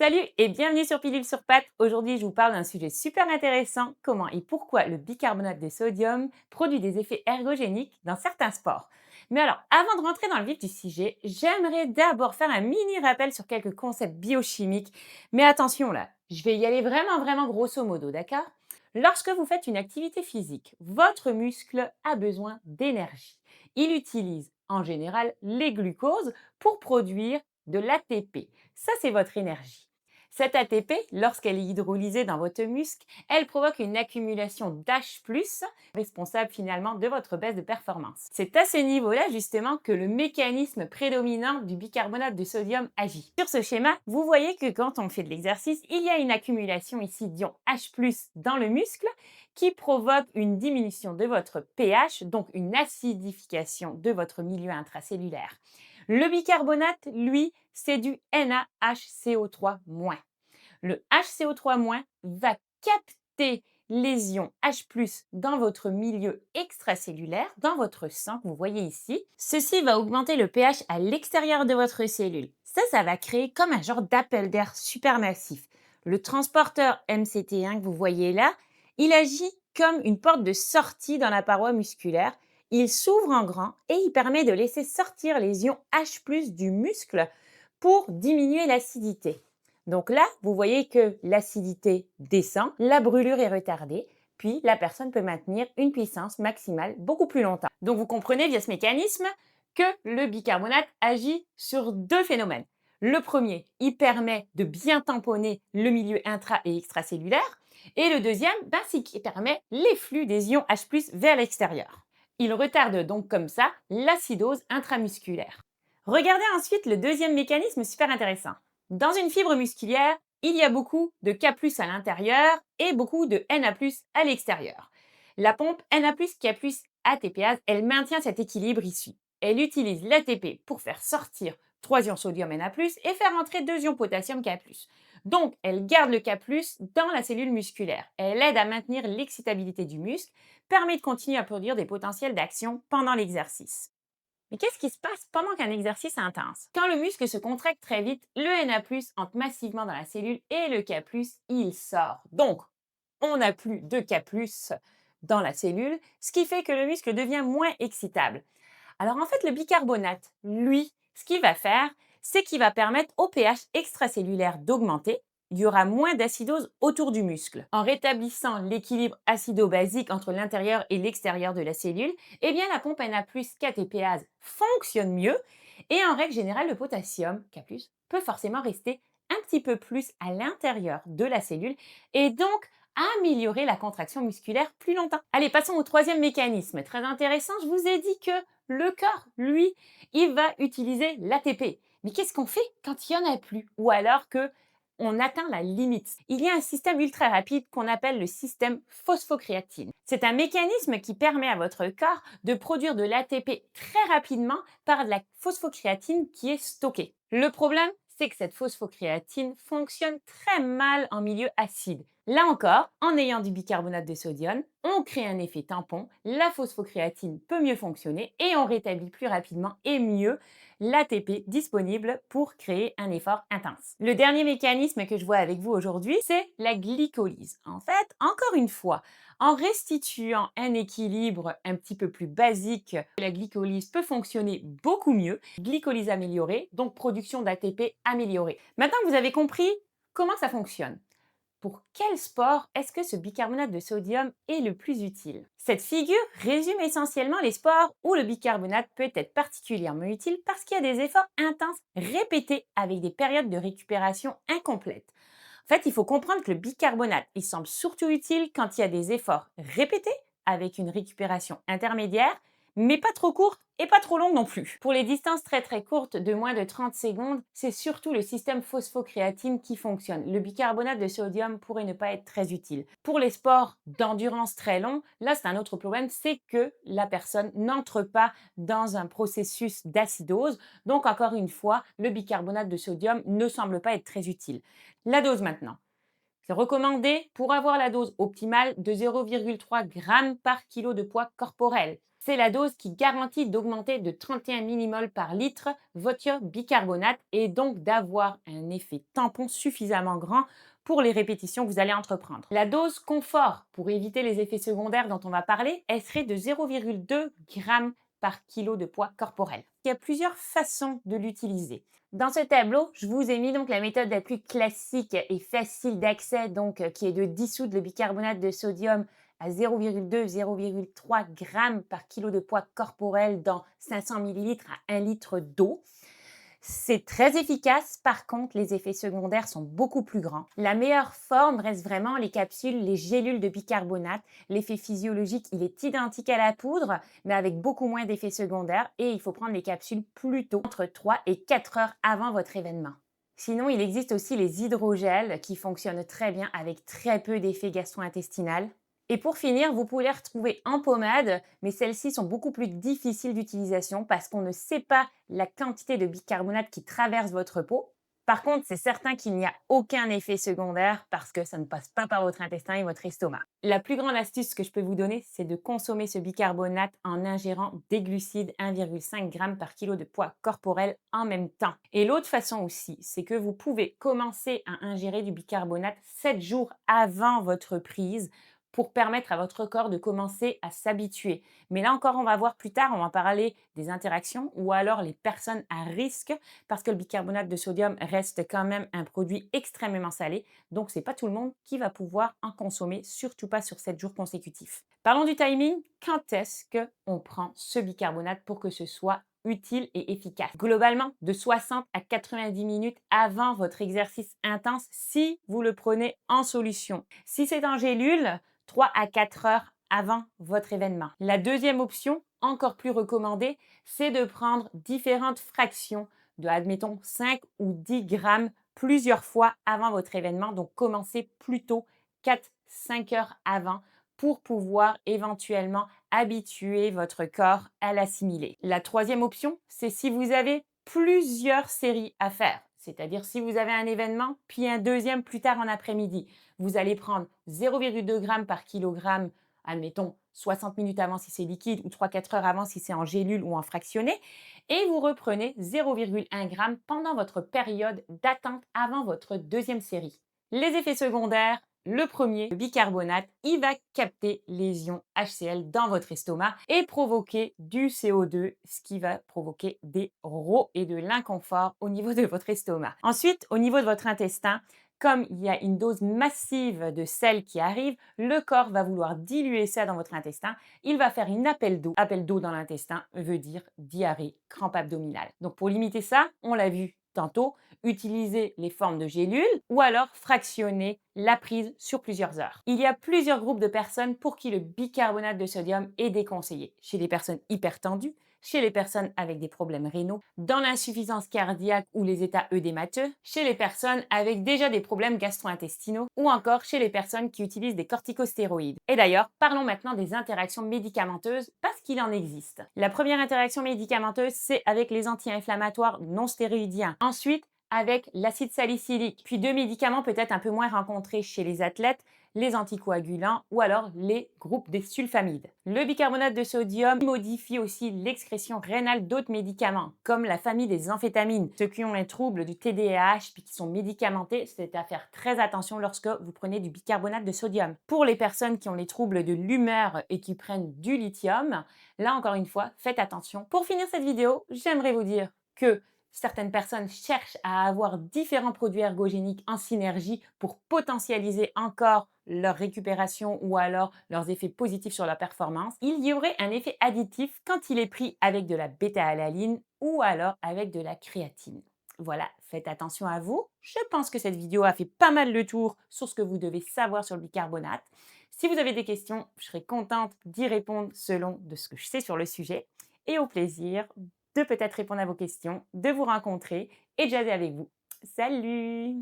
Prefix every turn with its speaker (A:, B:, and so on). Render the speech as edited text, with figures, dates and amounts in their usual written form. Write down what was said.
A: Salut et bienvenue sur Pilule sur Pattes. Aujourd'hui, je vous parle d'un sujet super intéressant, comment et pourquoi le bicarbonate de sodium produit des effets ergogéniques dans certains sports. Mais alors, avant de rentrer dans le vif du sujet, j'aimerais d'abord faire un mini rappel sur quelques concepts biochimiques. Mais attention là, je vais y aller vraiment grosso modo, d'accord? Lorsque vous faites une activité physique, votre muscle a besoin d'énergie. Il utilise en général les glucoses pour produire de l'ATP. Ça, c'est votre énergie. Cette ATP, lorsqu'elle est hydrolysée dans votre muscle, elle provoque une accumulation d'H+, responsable finalement de votre baisse de performance. C'est à ce niveau-là justement que le mécanisme prédominant du bicarbonate de sodium agit. Sur ce schéma, vous voyez que quand on fait de l'exercice, il y a une accumulation ici d'ion H+, dans le muscle qui provoque une diminution de votre pH, donc une acidification de votre milieu intracellulaire. Le bicarbonate, lui, c'est du NaHCO3-. Le HCO3- va capter les ions H+ dans votre milieu extracellulaire, dans votre sang, que vous voyez ici. Ceci va augmenter le pH à l'extérieur de votre cellule. Ça va créer comme un genre d'appel d'air supermassif. Le transporteur MCT1 que vous voyez là, il agit comme une porte de sortie dans la paroi musculaire. Il s'ouvre en grand et il permet de laisser sortir les ions H+ du muscle pour diminuer l'acidité. Donc là, vous voyez que l'acidité descend, la brûlure est retardée, puis la personne peut maintenir une puissance maximale beaucoup plus longtemps. Donc vous comprenez via ce mécanisme que le bicarbonate agit sur deux phénomènes. Le premier, il permet de bien tamponner le milieu intra- et extracellulaire. Et le deuxième, c'est qu'il permet les flux des ions H+ vers l'extérieur. Il retarde donc comme ça l'acidose intramusculaire. Regardez ensuite le deuxième mécanisme super intéressant. Dans une fibre musculaire, il y a beaucoup de K+ à l'intérieur et beaucoup de Na+ à l'extérieur. La pompe Na+, K+, ATPase, elle maintient cet équilibre ici. Elle utilise l'ATP pour faire sortir 3 ions sodium Na+, et faire entrer 2 ions potassium K+. Donc, elle garde le K+ dans la cellule musculaire. Elle aide à maintenir l'excitabilité du muscle, permet de continuer à produire des potentiels d'action pendant l'exercice. Mais qu'est-ce qui se passe pendant qu'un exercice est intense? Quand le muscle se contracte très vite, le Na+ entre massivement dans la cellule et le K+, il sort. Donc, on n'a plus de K+ dans la cellule, ce qui fait que le muscle devient moins excitable. Alors en fait, le bicarbonate, lui, ce qu'il va faire, c'est qu'il va permettre au pH extracellulaire d'augmenter. Il y aura moins d'acidose autour du muscle. En rétablissant l'équilibre acido-basique entre l'intérieur et l'extérieur de la cellule, eh bien la pompe Na+ KTPase fonctionne mieux et en règle générale, le potassium K+, peut forcément rester un petit peu plus à l'intérieur de la cellule et donc améliorer la contraction musculaire plus longtemps. Allez, passons au troisième mécanisme. Très intéressant, je vous ai dit que le corps, lui, il va utiliser l'ATP. Mais qu'est-ce qu'on fait quand il n'y en a plus? Ou alors que on atteint la limite. Il y a un système ultra rapide qu'on appelle le système phosphocréatine. C'est un mécanisme qui permet à votre corps de produire de l'ATP très rapidement par de la phosphocréatine qui est stockée. Le problème, c'est que cette phosphocréatine fonctionne très mal en milieu acide. Là encore, en ayant du bicarbonate de sodium, on crée un effet tampon, la phosphocréatine peut mieux fonctionner et on rétablit plus rapidement et mieux l'ATP disponible pour créer un effort intense. Le dernier mécanisme que je vois avec vous aujourd'hui, c'est la glycolyse. En fait, encore une fois, en restituant un équilibre un petit peu plus basique, la glycolyse peut fonctionner beaucoup mieux. Glycolyse améliorée, donc production d'ATP améliorée. Maintenant que vous avez compris comment ça fonctionne, pour quel sport est-ce que ce bicarbonate de sodium est le plus utile? Cette figure résume essentiellement les sports où le bicarbonate peut être particulièrement utile parce qu'il y a des efforts intenses répétés avec des périodes de récupération incomplètes. En fait, il faut comprendre que le bicarbonate, il semble surtout utile quand il y a des efforts répétés avec une récupération intermédiaire, mais pas trop courte et pas trop longue non plus. Pour les distances très courtes de moins de 30 secondes, c'est surtout le système phosphocréatine qui fonctionne. Le bicarbonate de sodium pourrait ne pas être très utile. Pour les sports d'endurance très longs, là c'est un autre problème, c'est que la personne n'entre pas dans un processus d'acidose. Donc encore une fois, le bicarbonate de sodium ne semble pas être très utile. La dose maintenant. C'est recommandé pour avoir la dose optimale de 0,3 g par kilo de poids corporel. C'est la dose qui garantit d'augmenter de 31 millimoles par litre votre bicarbonate et donc d'avoir un effet tampon suffisamment grand pour les répétitions que vous allez entreprendre. La dose confort, pour éviter les effets secondaires dont on va parler, elle serait de 0,2 g par kilo de poids corporel. Il y a plusieurs façons de l'utiliser. Dans ce tableau, je vous ai mis donc la méthode la plus classique et facile d'accès, donc qui est de dissoudre le bicarbonate de sodium à 0,2-0,3 g par kilo de poids corporel dans 500 millilitres à 1 litre d'eau. C'est très efficace, par contre, les effets secondaires sont beaucoup plus grands. La meilleure forme reste vraiment les capsules, les gélules de bicarbonate. L'effet physiologique, il est identique à la poudre, mais avec beaucoup moins d'effets secondaires et il faut prendre les capsules plus tôt, entre 3 et 4 heures avant votre événement. Sinon, il existe aussi les hydrogels qui fonctionnent très bien avec très peu d'effets gastro-intestinal. Et pour finir, vous pouvez les retrouver en pommade, mais celles-ci sont beaucoup plus difficiles d'utilisation parce qu'on ne sait pas la quantité de bicarbonate qui traverse votre peau. Par contre, c'est certain qu'il n'y a aucun effet secondaire parce que ça ne passe pas par votre intestin et votre estomac. La plus grande astuce que je peux vous donner, c'est de consommer ce bicarbonate en ingérant des glucides 1,5 g par kilo de poids corporel en même temps. Et l'autre façon aussi, c'est que vous pouvez commencer à ingérer du bicarbonate 7 jours avant votre prise pour permettre à votre corps de commencer à s'habituer. Mais là encore, on va voir plus tard, on va parler des interactions ou alors les personnes à risque parce que le bicarbonate de sodium reste quand même un produit extrêmement salé. Donc, c'est pas tout le monde qui va pouvoir en consommer, surtout pas sur 7 jours consécutifs. Parlons du timing. Quand est-ce qu'on prend ce bicarbonate pour que ce soit utile et efficace? Globalement, de 60 à 90 minutes avant votre exercice intense si vous le prenez en solution. Si c'est en gélule, 3 à 4 heures avant votre événement. La deuxième option, encore plus recommandée, c'est de prendre différentes fractions de, admettons, 5 ou 10 grammes plusieurs fois avant votre événement. Donc, commencez plutôt 4-5 heures avant pour pouvoir éventuellement habituer votre corps à l'assimiler. La troisième option, c'est si vous avez plusieurs séries à faire. C'est-à-dire si vous avez un événement, puis un deuxième plus tard en après-midi. Vous allez prendre 0,2 g par kilogramme, admettons 60 minutes avant si c'est liquide ou 3-4 heures avant si c'est en gélule ou en fractionné. Et vous reprenez 0,1 g pendant votre période d'attente avant votre deuxième série. Les effets secondaires, le premier, le bicarbonate, il va capter les ions HCl dans votre estomac et provoquer du CO2, ce qui va provoquer des rots et de l'inconfort au niveau de votre estomac. Ensuite, au niveau de votre intestin, comme il y a une dose massive de sel qui arrive, le corps va vouloir diluer ça dans votre intestin. Il va faire une appel d'eau. Appel d'eau dans l'intestin veut dire diarrhée, crampe abdominale. Donc pour limiter ça, on l'a vu tantôt, utiliser les formes de gélules ou alors fractionner la prise sur plusieurs heures. Il y a plusieurs groupes de personnes pour qui le bicarbonate de sodium est déconseillé. Chez les personnes hypertendues, chez les personnes avec des problèmes rénaux, dans l'insuffisance cardiaque ou les états œdémateux, chez les personnes avec déjà des problèmes gastro-intestinaux ou encore chez les personnes qui utilisent des corticostéroïdes. Et d'ailleurs, parlons maintenant des interactions médicamenteuses parce qu'il en existe. La première interaction médicamenteuse, c'est avec les anti-inflammatoires non stéroïdiens. Ensuite, avec l'acide salicylique, puis deux médicaments peut-être un peu moins rencontrés chez les athlètes, les anticoagulants ou alors les groupes des sulfamides. Le bicarbonate de sodium modifie aussi l'excrétion rénale d'autres médicaments, comme la famille des amphétamines. Ceux qui ont un trouble du TDAH puis qui sont médicamentés, c'est à faire très attention lorsque vous prenez du bicarbonate de sodium. Pour les personnes qui ont les troubles de l'humeur et qui prennent du lithium, là encore une fois, faites attention. Pour finir cette vidéo, j'aimerais vous dire que certaines personnes cherchent à avoir différents produits ergogéniques en synergie pour potentialiser encore leur récupération ou alors leurs effets positifs sur la performance. Il y aurait un effet additif quand il est pris avec de la bêta-alanine ou alors avec de la créatine. Voilà, faites attention à vous. Je pense que cette vidéo a fait pas mal le tour sur ce que vous devez savoir sur le bicarbonate. Si vous avez des questions, je serai contente d'y répondre selon de ce que je sais sur le sujet. Et au plaisir de peut-être répondre à vos questions, de vous rencontrer et de jaser avec vous. Salut!